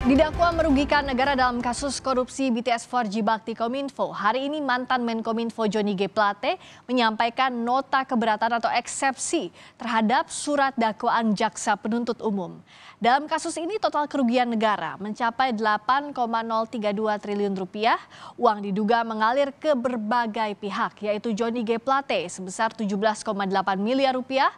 Didakwa merugikan negara dalam kasus korupsi BTS 4G Bakti Kominfo. Hari ini mantan Menkominfo Johnny G. Plate menyampaikan nota keberatan atau eksepsi terhadap surat dakwaan jaksa penuntut umum. Dalam kasus ini total kerugian negara mencapai 8,032 triliun rupiah. Uang diduga mengalir ke berbagai pihak, yaitu Johnny G. Plate sebesar 17,8 miliar rupiah.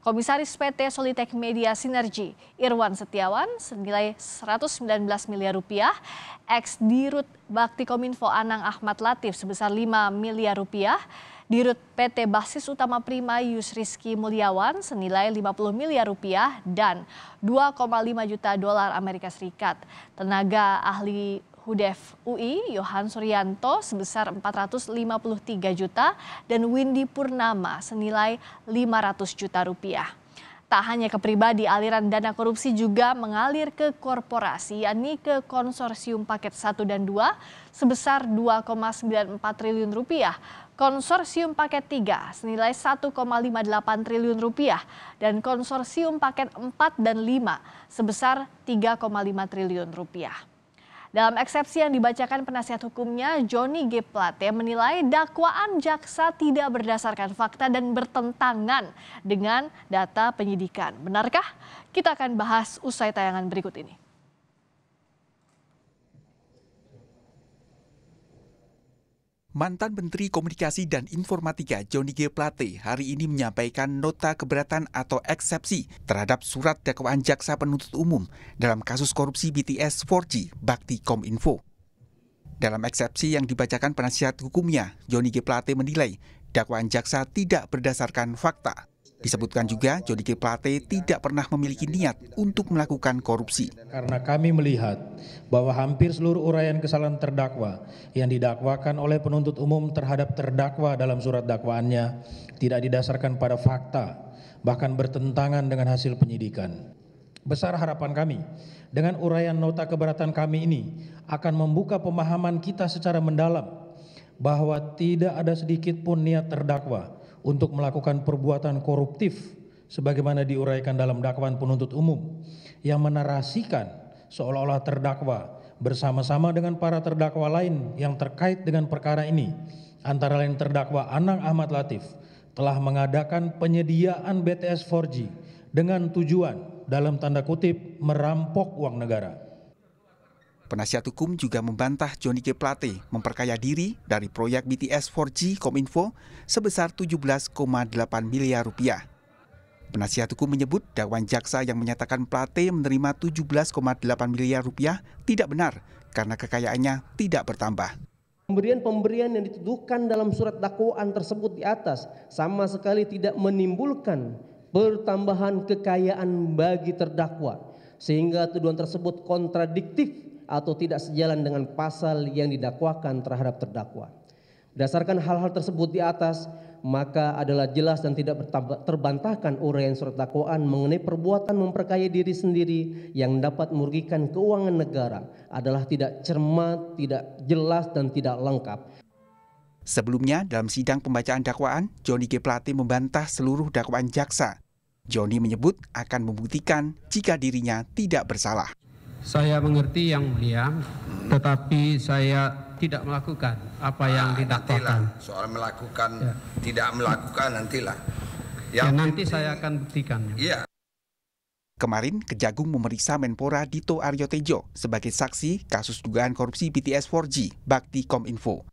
Komisaris PT Solitek Media Sinergi Irwan Setiawan senilai 119 miliar rupiah, ex-Dirut Bakti Kominfo Anang Ahmad Latif sebesar 5 miliar rupiah, Dirut PT Basis Utama Prima Yusriski Mulyawan senilai 50 miliar rupiah dan 2,5 juta dolar Amerika Serikat. Tenaga ahli Hudef UI Yohan Suryanto sebesar 453 juta dan Windy Purnama senilai 500 juta rupiah. Tak hanya ke pribadi, aliran dana korupsi juga mengalir ke korporasi, yakni ke konsorsium paket 1 dan 2 sebesar 2,94 triliun rupiah. Konsorsium paket 3 senilai 1,58 triliun rupiah dan konsorsium paket 4 dan 5 sebesar 3,5 triliun rupiah. Dalam eksepsi yang dibacakan penasihat hukumnya, Johnny G. Plate menilai dakwaan jaksa tidak berdasarkan fakta dan bertentangan dengan data penyidikan. Benarkah? Kita akan bahas usai tayangan berikut ini. Mantan Menteri Komunikasi dan Informatika Johnny G. Plate hari ini menyampaikan nota keberatan atau eksepsi terhadap surat dakwaan jaksa penuntut umum dalam kasus korupsi BTS 4G Bakti Kominfo. Dalam eksepsi yang dibacakan penasihat hukumnya, Johnny G. Plate menilai dakwaan jaksa tidak berdasarkan fakta. Disebutkan juga Johnny G. Plate tidak pernah memiliki niat untuk melakukan korupsi. Karena kami melihat bahwa hampir seluruh uraian kesalahan terdakwa yang didakwakan oleh penuntut umum terhadap terdakwa dalam surat dakwaannya tidak didasarkan pada fakta, bahkan bertentangan dengan hasil penyidikan. Besar harapan kami dengan uraian nota keberatan kami ini akan membuka pemahaman kita secara mendalam bahwa tidak ada sedikit pun niat terdakwa untuk melakukan perbuatan koruptif sebagaimana diuraikan dalam dakwaan penuntut umum yang menarasikan seolah-olah terdakwa bersama-sama dengan para terdakwa lain yang terkait dengan perkara ini, antara lain terdakwa Anang Ahmad Latif telah mengadakan penyediaan BTS 4G dengan tujuan dalam tanda kutip merampok uang negara. Penasihat hukum juga membantah Johnny G. Plate memperkaya diri dari proyek BTS 4G Kominfo sebesar 17,8 miliar rupiah. Penasihat hukum menyebut dakwaan jaksa yang menyatakan Plate menerima 17,8 miliar rupiah tidak benar karena kekayaannya tidak bertambah. Pemberian yang dituduhkan dalam surat dakwaan tersebut di atas sama sekali tidak menimbulkan pertambahan kekayaan bagi terdakwa, sehingga tuduhan tersebut kontradiktif atau tidak sejalan dengan pasal yang didakwakan terhadap terdakwa. Berdasarkan hal-hal tersebut di atas, maka adalah jelas dan tidak terbantahkan uraian surat dakwaan mengenai perbuatan memperkaya diri sendiri yang dapat merugikan keuangan negara adalah tidak cermat, tidak jelas, dan tidak lengkap. Sebelumnya, dalam sidang pembacaan dakwaan, Johnny G. Plate membantah seluruh dakwaan jaksa. Johnny menyebut akan membuktikan jika dirinya tidak bersalah. Saya mengerti yang mulia, tetapi saya tidak melakukan apa yang didakwakan. Soal melakukan, tidak melakukan nantilah. Nanti saya akan buktikan. Iya. Kemarin, Kejagung memeriksa Menpora Dito Aryo Tejo sebagai saksi kasus dugaan korupsi BTS 4G Bakti Kominfo.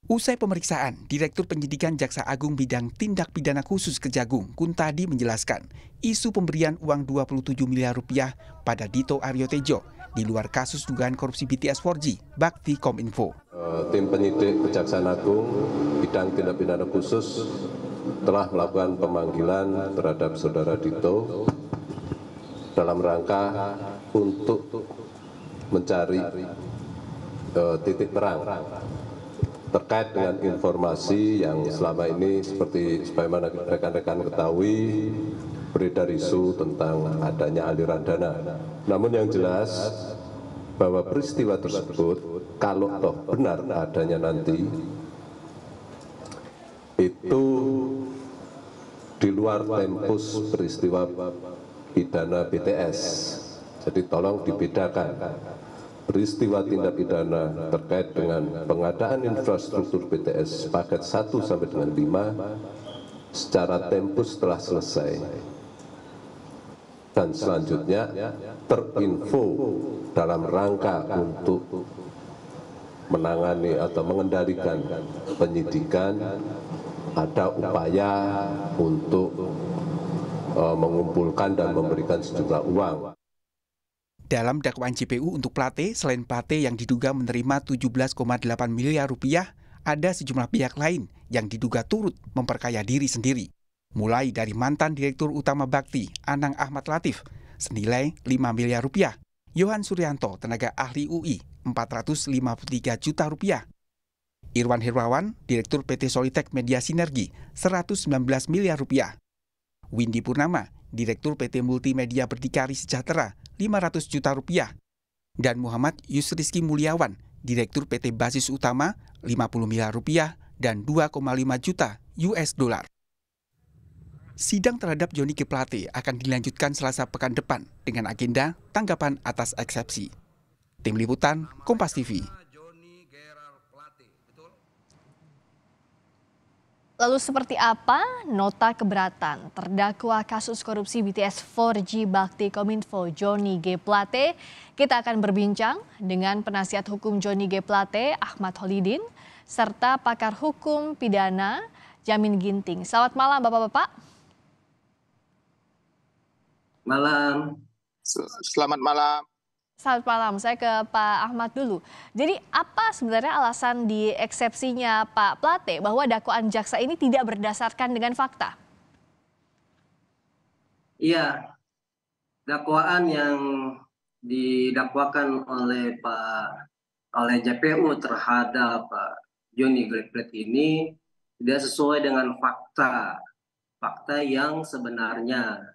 Usai pemeriksaan, Direktur Penyidikan Jaksa Agung Bidang Tindak Pidana Khusus Kejagung, Kuntadi menjelaskan isu pemberian uang 27 miliar rupiah pada Dito Aryo Tejo di luar kasus dugaan korupsi BTS 4G Bakti Kominfo. Tim penyidik Kejaksaan Agung Bidang Tindak Pidana Khusus telah melakukan pemanggilan terhadap Saudara Dito dalam rangka untuk mencari titik terang terkait dengan informasi yang selama ini seperti sebagaimana rekan-rekan ketahui beredar isu tentang adanya aliran dana. Namun yang jelas bahwa peristiwa tersebut kalau toh benar adanya nanti itu di luar tempus peristiwa pidana BTS Jadi tolong dibedakan peristiwa tindak pidana terkait dengan pengadaan infrastruktur BTS paket 1 sampai dengan 5 secara tempus telah selesai. Dan selanjutnya terinfo dalam rangka untuk menangani atau mengendalikan penyidikan, ada upaya untuk mengumpulkan dan memberikan sejumlah uang. Dalam dakwaan JPU untuk Plate, selain Plate yang diduga menerima 17,8 miliar rupiah, ada sejumlah pihak lain yang diduga turut memperkaya diri sendiri. Mulai dari mantan Direktur Utama Bakti, Anang Ahmad Latif, senilai 5 miliar rupiah. Yohan Suryanto, tenaga ahli UI, 453 juta rupiah. Irwan Hermawan, Direktur PT Solitek Media Sinergi, 119 miliar rupiah. Windy Purnama, Direktur PT Multimedia Berdikari Sejahtera, 500 juta rupiah. Dan Muhammad Yusrizky Mulyawan, Direktur PT Basis Utama, 50 miliar rupiah dan 2,5 juta US dollar. Sidang terhadap Johnny G. Plate akan dilanjutkan Selasa pekan depan dengan agenda tanggapan atas eksepsi. Tim Liputan, Kompas TV. Lalu seperti apa nota keberatan terdakwa kasus korupsi BTS 4G Bakti Kominfo Johnny G. Plate? Kita akan berbincang dengan penasihat hukum Johnny G. Plate, Ahmad Holidin, serta pakar hukum pidana Jamin Ginting. Selamat malam Bapak-Bapak. Malam. Selamat malam. Selamat malam, saya ke Pak Ahmad dulu. Jadi apa sebenarnya alasan di eksepsinya Pak Plate bahwa dakwaan jaksa ini tidak berdasarkan dengan fakta? Iya, dakwaan yang didakwakan oleh JPU terhadap Johnny G. Plate ini tidak sesuai dengan fakta yang sebenarnya.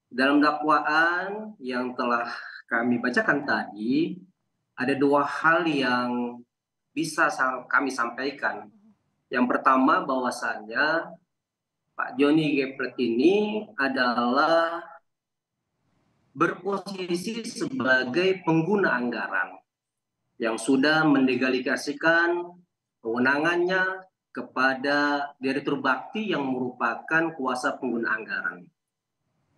Dalam dakwaan yang telah kami bacakan tadi, ada dua hal yang bisa kami sampaikan. Yang pertama, bahwasannya Pak Johnny G. Plate ini adalah berposisi sebagai pengguna anggaran yang sudah mendelegasikan kewenangannya kepada Direktur Bakti yang merupakan kuasa pengguna anggaran.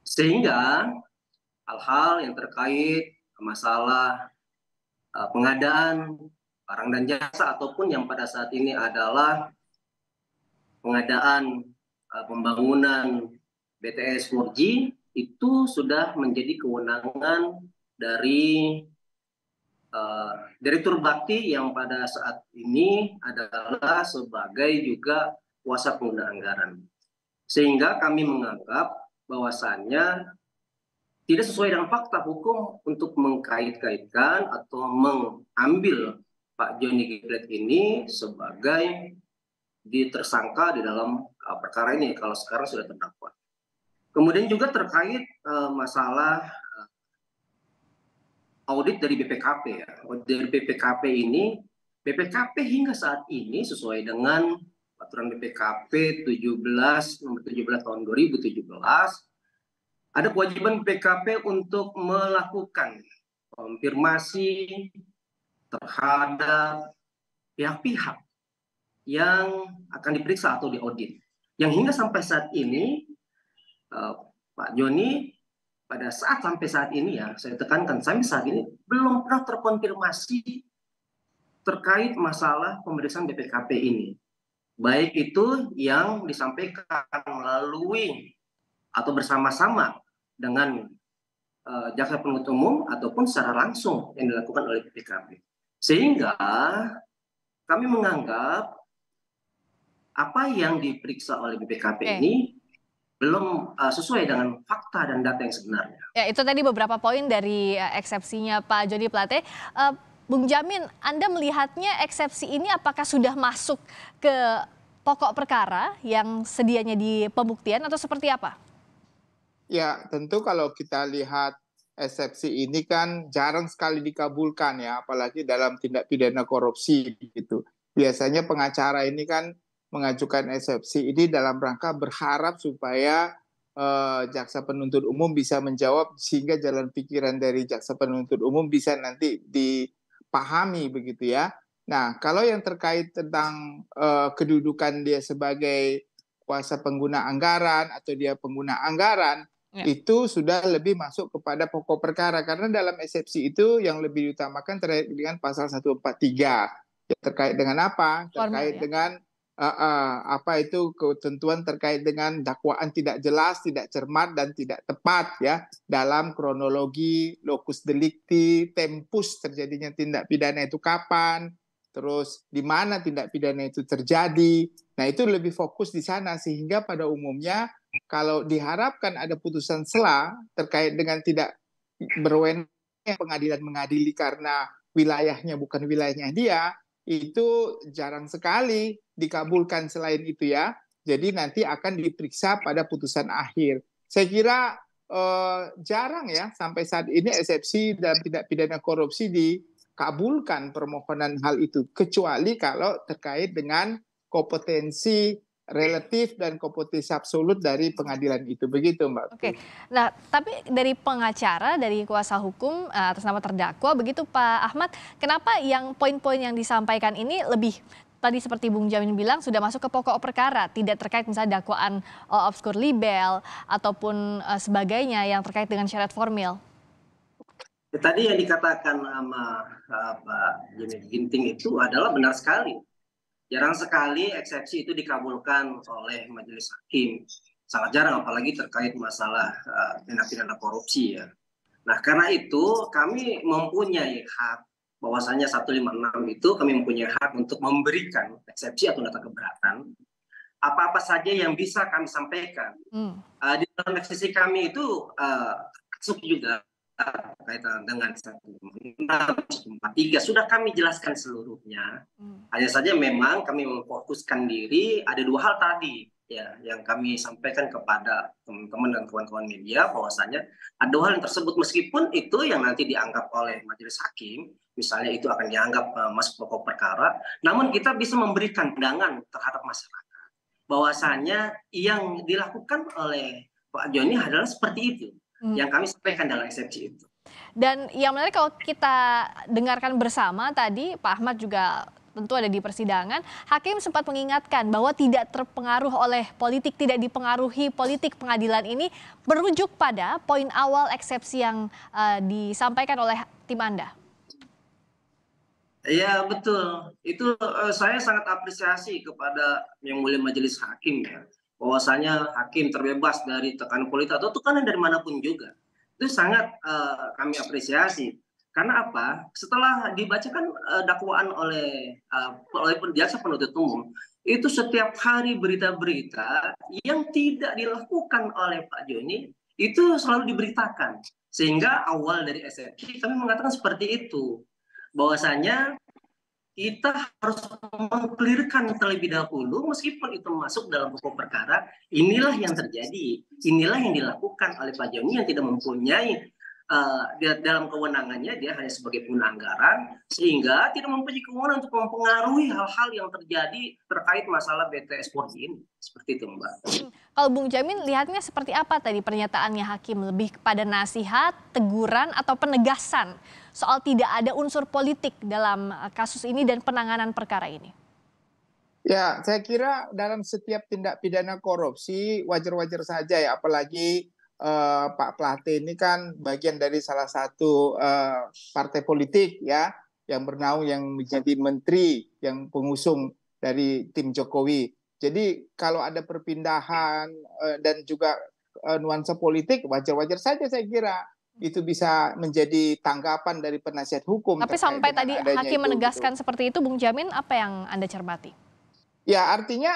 Sehingga hal-hal yang terkait masalah pengadaan barang dan jasa ataupun yang pada saat ini adalah pengadaan pembangunan BTS 4G itu sudah menjadi kewenangan dari Direktur Bakti yang pada saat ini adalah sebagai juga kuasa pengguna anggaran. Sehingga kami menganggap bahwasannya tidak sesuai dengan fakta hukum untuk mengkait-kaitkan atau mengambil Pak Johnny G. Plate ini sebagai tersangka di dalam perkara ini kalau sekarang sudah terdakwa. Kemudian juga terkait masalah audit dari BPKP ya. Audit dari BPKP ini, BPKP hingga saat ini sesuai dengan Peraturan BPKP nomor 17 tahun 2017, ada kewajiban BPKP untuk melakukan konfirmasi terhadap pihak-pihak yang akan diperiksa atau diaudit. Yang hingga sampai saat ini, Pak Johnny sampai saat ini ya, saya tekankan sampai saat ini belum pernah terkonfirmasi terkait masalah pemeriksaan BPKP ini. Baik itu yang disampaikan melalui atau bersama-sama dengan jaksa penuntut umum ataupun secara langsung yang dilakukan oleh BPKP. Sehingga kami menganggap apa yang diperiksa oleh BPKP ini belum sesuai dengan fakta dan data yang sebenarnya. Ya, itu tadi beberapa poin dari eksepsinya Pak Johnny Plate. Bung Jamin, Anda melihatnya eksepsi ini apakah sudah masuk ke pokok perkara yang sedianya di pembuktian atau seperti apa? Ya, tentu kalau kita lihat eksepsi ini kan jarang sekali dikabulkan ya, apalagi dalam tindak pidana korupsi gitu. Biasanya pengacara ini kan mengajukan eksepsi ini dalam rangka berharap supaya jaksa penuntut umum bisa menjawab sehingga jalan pikiran dari jaksa penuntut umum bisa nanti dipahami begitu ya. Nah, kalau yang terkait tentang kedudukan dia sebagai kuasa pengguna anggaran atau dia pengguna anggaran, itu sudah lebih masuk kepada pokok perkara karena dalam eksepsi itu yang lebih diutamakan terkait dengan pasal 143. Ya, terkait dengan apa? Terkait dengan apa itu ketentuan terkait dengan dakwaan tidak jelas, tidak cermat dan tidak tepat ya dalam kronologi, lokus delicti, tempus terjadinya tindak pidana itu kapan, terus di mana tindak pidana itu terjadi. Nah, itu lebih fokus di sana sehingga pada umumnya kalau diharapkan ada putusan sela terkait dengan tidak berwenang pengadilan mengadili karena wilayahnya bukan wilayahnya dia, itu jarang sekali dikabulkan selain itu ya. Jadi nanti akan diperiksa pada putusan akhir. Saya kira jarang ya sampai saat ini eksepsi dalam tindak pidana korupsi dikabulkan permohonan hal itu. Kecuali kalau terkait dengan kompetensi relatif dan kompetensi absolut dari pengadilan itu. Begitu Mbak. Oke, nah tapi dari pengacara, dari kuasa hukum atas nama terdakwa begitu Pak Ahmad, kenapa yang poin-poin yang disampaikan ini lebih tadi seperti Bung Jamin bilang sudah masuk ke pokok perkara, tidak terkait misalnya dakwaan obskur libel ataupun sebagainya yang terkait dengan syarat formil? Tadi yang dikatakan sama Pak Jimmy Ginting itu adalah benar sekali. Jarang sekali eksepsi itu dikabulkan oleh majelis hakim. Sangat jarang, apalagi terkait masalah tindak pidana korupsi ya. Nah, karena itu kami mempunyai hak, bahwasanya 156 itu kami mempunyai hak untuk memberikan eksepsi atau nota keberatan. Apa-apa saja yang bisa kami sampaikan. Di dalam eksepsi kami itu masuk juga kaitan dengan 143 sudah kami jelaskan seluruhnya. Hanya saja memang kami memfokuskan diri ada dua hal tadi ya yang kami sampaikan kepada teman-teman dan kawan-kawan media bahwasanya ada dua hal yang tersebut meskipun itu yang nanti dianggap oleh majelis hakim misalnya itu akan dianggap masuk pokok perkara, namun kita bisa memberikan pandangan terhadap masyarakat bahwasanya yang dilakukan oleh Pak Joni adalah seperti itu. Yang kami sampaikan dalam eksepsi itu. Dan yang menarik kalau kita dengarkan bersama tadi, Pak Ahmad juga tentu ada di persidangan, hakim sempat mengingatkan bahwa tidak terpengaruh oleh politik, tidak dipengaruhi politik pengadilan ini, merujuk pada poin awal eksepsi yang disampaikan oleh tim Anda. Iya betul, itu saya sangat apresiasi kepada yang mulia majelis hakim ya. Bahwasanya hakim terbebas dari tekanan politik atau tekanan dari manapun juga. Itu sangat kami apresiasi. Karena apa? Setelah dibacakan dakwaan oleh jaksa penuntut umum, itu setiap hari berita-berita yang tidak dilakukan oleh Pak Joni, itu selalu diberitakan. Sehingga awal dari eksepsi kami mengatakan seperti itu. Bahwasanya kita harus mengklirkan terlebih dahulu meskipun itu masuk dalam pokok perkara, inilah yang terjadi, inilah yang dilakukan oleh Pak Joni yang tidak mempunyai dalam kewenangannya dia hanya sebagai pengguna anggaran sehingga tidak mempunyai kewenangan untuk mempengaruhi hal-hal yang terjadi terkait masalah BTS Polri ini. Seperti itu Mbak. Kalau Bung Jamin lihatnya seperti apa tadi pernyataannya hakim, lebih kepada nasihat, teguran atau penegasan soal tidak ada unsur politik dalam kasus ini dan penanganan perkara ini? Ya, saya kira dalam setiap tindak pidana korupsi wajar-wajar saja ya, apalagi Pak Plate ini kan bagian dari salah satu partai politik ya yang bernaung yang menjadi menteri yang pengusung dari tim Jokowi. Jadi kalau ada perpindahan dan juga nuansa politik wajar-wajar saja saya kira itu bisa menjadi tanggapan dari penasihat hukum. Tapi sampai tadi hakim menegaskan seperti itu, Bung Jamin, apa yang Anda cermati? Ya artinya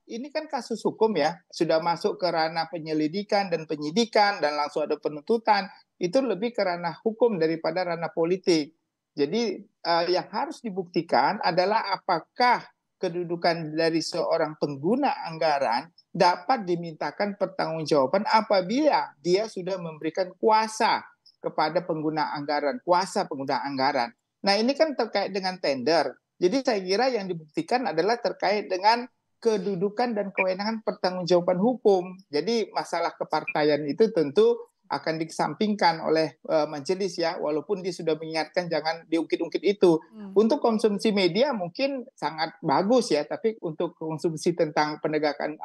ini kan kasus hukum ya, sudah masuk ke ranah penyelidikan dan penyidikan dan langsung ada penuntutan, itu lebih ke ranah hukum daripada ranah politik. Jadi yang harus dibuktikan adalah apakah kedudukan dari seorang pengguna anggaran dapat dimintakan pertanggungjawaban apabila dia sudah memberikan kuasa kepada pengguna anggaran, kuasa pengguna anggaran. Nah ini kan terkait dengan tender. Jadi saya kira yang dibuktikan adalah terkait dengan kedudukan dan kewenangan pertanggungjawaban hukum. Jadi masalah kepartaian itu tentu akan dikesampingkan oleh majelis ya, walaupun dia sudah mengingatkan jangan diungkit-ungkit itu. Untuk konsumsi media mungkin sangat bagus ya, tapi untuk konsumsi tentang penegakan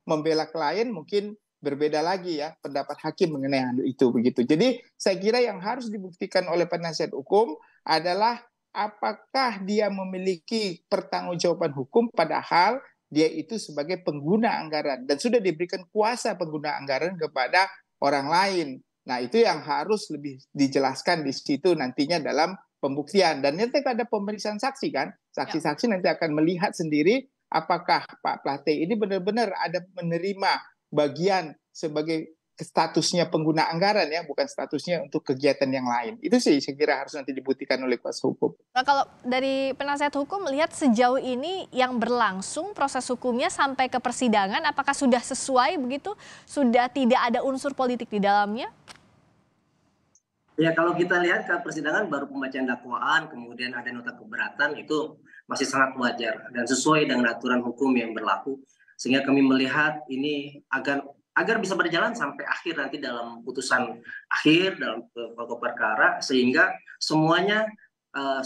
membela klien mungkin berbeda lagi ya pendapat hakim mengenai hal itu begitu. Jadi saya kira yang harus dibuktikan oleh penasihat hukum adalah apakah dia memiliki pertanggungjawaban hukum padahal dia itu sebagai pengguna anggaran dan sudah diberikan kuasa pengguna anggaran kepada orang lain. Nah, itu yang harus lebih dijelaskan di situ nantinya dalam pembuktian. Dan nanti ada pemeriksaan saksi kan, saksi-saksi nanti akan melihat sendiri apakah Pak Plate ini benar-benar ada menerima bagian sebagai statusnya pengguna anggaran ya, bukan statusnya untuk kegiatan yang lain. Itu sih saya kira harus nanti dibuktikan oleh kuasa hukum. Nah, kalau dari penasihat hukum melihat sejauh ini yang berlangsung proses hukumnya sampai ke persidangan, apakah sudah sesuai begitu? Sudah tidak ada unsur politik di dalamnya? Ya, kalau kita lihat ke persidangan baru pembacaan dakwaan, kemudian ada nota keberatan, itu masih sangat wajar dan sesuai dengan aturan hukum yang berlaku. Sehingga kami melihat ini agar bisa berjalan sampai akhir nanti dalam putusan akhir dalam pokok perkara, sehingga semuanya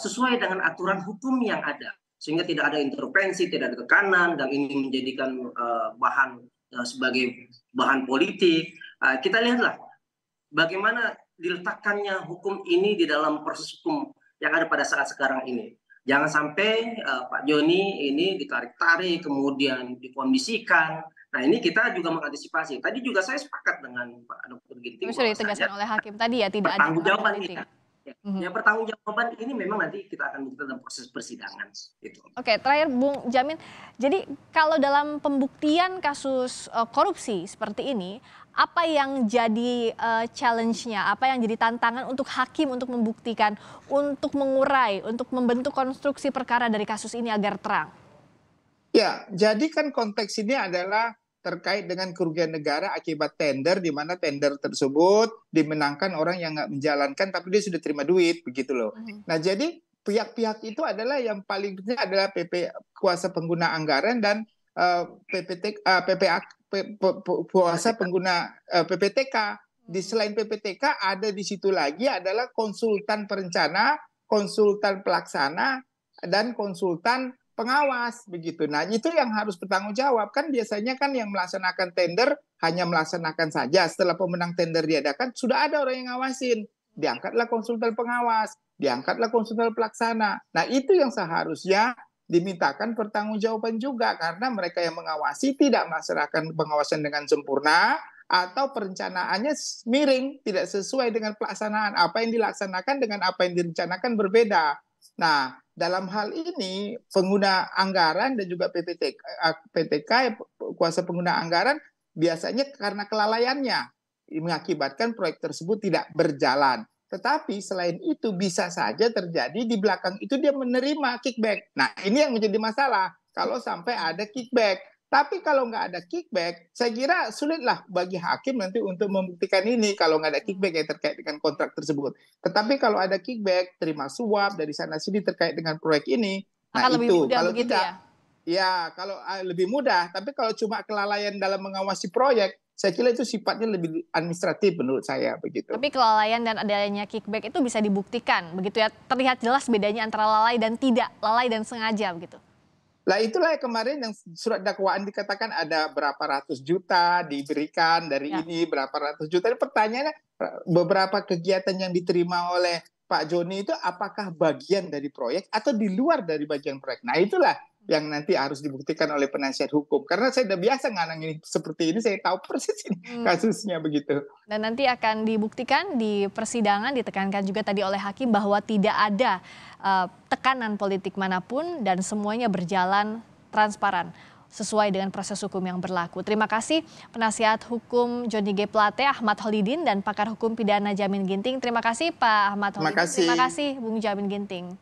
sesuai dengan aturan hukum yang ada, sehingga tidak ada intervensi, tidak ada tekanan, dan ini menjadikan bahan sebagai bahan politik. Kita lihatlah bagaimana diletakkannya hukum ini di dalam proses hukum yang ada pada saat sekarang ini. Jangan sampai Pak Joni ini ditarik-tarik, kemudian dikondisikan. Nah, ini kita juga mengantisipasi. Tadi juga saya sepakat dengan Pak Dr. Ginting. Sudah ditegaskan oleh hakim tadi ya, tidak ada pertanggungjawaban politik. Ya, pertanggungjawaban ini memang nanti kita akan buktikan dalam proses persidangan. Gitu. Oke, terakhir Bung Jamin. Jadi kalau dalam pembuktian kasus korupsi seperti ini, apa yang jadi challenge-nya, apa yang jadi tantangan untuk hakim untuk membuktikan, untuk mengurai, untuk membentuk konstruksi perkara dari kasus ini agar terang? Ya, jadi kan konteks ini adalah terkait dengan kerugian negara akibat tender, di mana tender tersebut dimenangkan orang yang nggak menjalankan, tapi dia sudah terima duit, begitu loh. Nah, jadi pihak-pihak itu adalah yang paling penting adalah kuasa pengguna anggaran dan kuasa pengguna PPTK. Di selain PPTK ada di situ lagi adalah konsultan perencana, konsultan pelaksana, dan konsultan pengawas begitu. Nah, itu yang harus bertanggung jawab. Kan biasanya kan yang melaksanakan tender hanya melaksanakan saja. Setelah pemenang tender diadakan, sudah ada orang yang ngawasin. Diangkatlah konsultan pengawas, diangkatlah konsultan pelaksana. Nah, itu yang seharusnya dimintakan pertanggungjawaban juga karena mereka yang mengawasi tidak melaksanakan pengawasan dengan sempurna atau perencanaannya miring, tidak sesuai dengan pelaksanaan. Apa yang dilaksanakan dengan apa yang direncanakan berbeda. Nah, dalam hal ini pengguna anggaran dan juga PTK kuasa pengguna anggaran biasanya karena kelalaiannya mengakibatkan proyek tersebut tidak berjalan. Tetapi selain itu bisa saja terjadi di belakang itu dia menerima kickback. Nah, ini yang menjadi masalah kalau sampai ada kickback. Tapi kalau nggak ada kickback, saya kira sulitlah bagi hakim nanti untuk membuktikan ini kalau nggak ada kickback yang terkait dengan kontrak tersebut. Tetapi kalau ada kickback, terima suap dari sana sini terkait dengan proyek ini, nah akan lebih itu mudah kalau begitu tidak, ya? kalau lebih mudah. Tapi kalau cuma kelalaian dalam mengawasi proyek, saya kira itu sifatnya lebih administratif menurut saya begitu. Tapi kelalaian dan adanya kickback itu bisa dibuktikan, begitu ya? Terlihat jelas bedanya antara lalai dan tidak, lalai dan sengaja begitu. Lah itulah kemarin yang surat dakwaan dikatakan ada berapa ratus juta diberikan dari ini, berapa ratus juta. Pertanyaannya beberapa kegiatan yang diterima oleh Pak Joni itu apakah bagian dari proyek atau di luar dari bagian proyek. Nah itulah yang nanti harus dibuktikan oleh penasihat hukum. Karena saya udah biasa nganangin seperti ini, saya tahu persis ini kasusnya begitu. Dan nanti akan dibuktikan di persidangan, ditekankan juga tadi oleh hakim bahwa tidak ada tekanan politik manapun dan semuanya berjalan transparan sesuai dengan proses hukum yang berlaku. Terima kasih penasihat hukum Johnny G. Plate, Ahmad Holidin, dan pakar hukum pidana Jamin Ginting. Terima kasih Pak Ahmad Holidin. Terima kasih Bung Jamin Ginting.